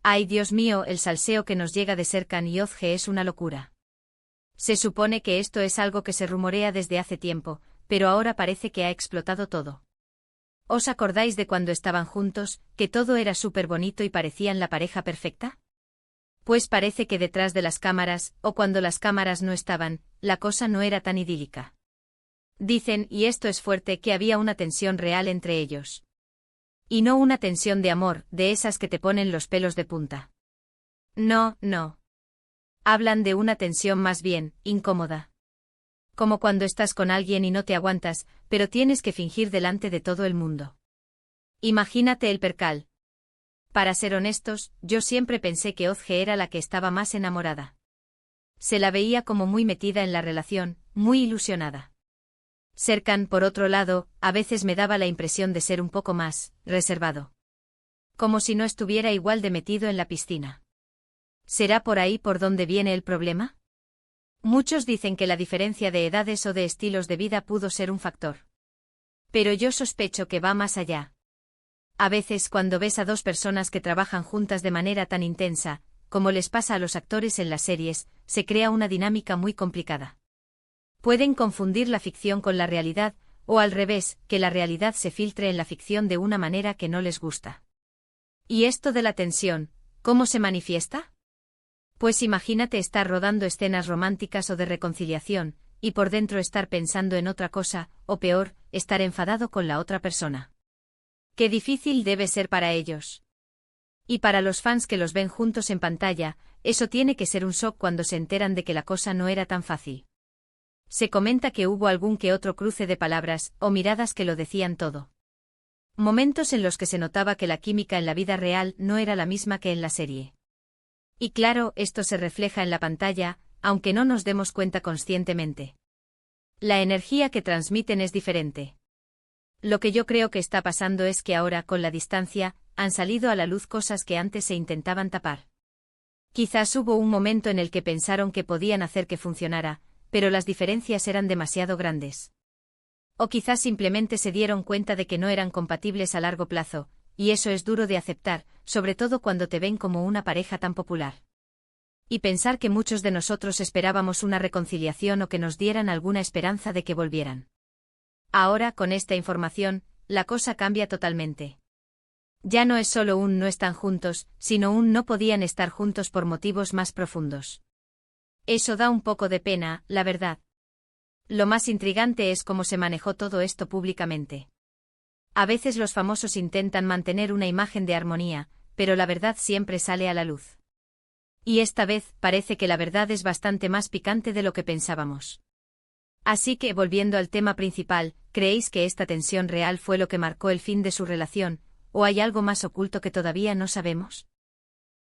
Ay, Dios mío, el salseo que nos llega de Serkan y Ozge es una locura. Se supone que esto es algo que se rumorea desde hace tiempo, pero ahora parece que ha explotado todo. ¿Os acordáis de cuando estaban juntos, que todo era súper bonito y parecían la pareja perfecta? Pues parece que detrás de las cámaras, o cuando las cámaras no estaban, la cosa no era tan idílica. Dicen, y esto es fuerte, que había una tensión real entre ellos. Y no una tensión de amor, de esas que te ponen los pelos de punta. No, no. Hablan de una tensión más bien, incómoda. Como cuando estás con alguien y no te aguantas, pero tienes que fingir delante de todo el mundo. Imagínate el percal. Para ser honestos, yo siempre pensé que Ozge era la que estaba más enamorada. Se la veía como muy metida en la relación, muy ilusionada. Serkan, por otro lado, a veces me daba la impresión de ser un poco más reservado. Como si no estuviera igual de metido en la piscina. ¿Será por ahí por donde viene el problema? Muchos dicen que la diferencia de edades o de estilos de vida pudo ser un factor. Pero yo sospecho que va más allá. A veces cuando ves a dos personas que trabajan juntas de manera tan intensa, como les pasa a los actores en las series, se crea una dinámica muy complicada. Pueden confundir la ficción con la realidad, o al revés, que la realidad se filtre en la ficción de una manera que no les gusta. ¿Y esto de la tensión, cómo se manifiesta? Pues imagínate estar rodando escenas románticas o de reconciliación, y por dentro estar pensando en otra cosa, o peor, estar enfadado con la otra persona. Qué difícil debe ser para ellos. Y para los fans que los ven juntos en pantalla, eso tiene que ser un shock cuando se enteran de que la cosa no era tan fácil. Se comenta que hubo algún que otro cruce de palabras, o miradas que lo decían todo. Momentos en los que se notaba que la química en la vida real no era la misma que en la serie. Y claro, esto se refleja en la pantalla, aunque no nos demos cuenta conscientemente. La energía que transmiten es diferente. Lo que yo creo que está pasando es que ahora, con la distancia, han salido a la luz cosas que antes se intentaban tapar. Quizás hubo un momento en el que pensaron que podían hacer que funcionara, pero las diferencias eran demasiado grandes. O quizás simplemente se dieron cuenta de que no eran compatibles a largo plazo, y eso es duro de aceptar, sobre todo cuando te ven como una pareja tan popular. Y pensar que muchos de nosotros esperábamos una reconciliación o que nos dieran alguna esperanza de que volvieran. Ahora, con esta información, la cosa cambia totalmente. Ya no es solo un no están juntos, sino un no podían estar juntos por motivos más profundos. Eso da un poco de pena, la verdad. Lo más intrigante es cómo se manejó todo esto públicamente. A veces los famosos intentan mantener una imagen de armonía, pero la verdad siempre sale a la luz. Y esta vez parece que la verdad es bastante más picante de lo que pensábamos. Así que, volviendo al tema principal, ¿creéis que esta tensión real fue lo que marcó el fin de su relación, o hay algo más oculto que todavía no sabemos?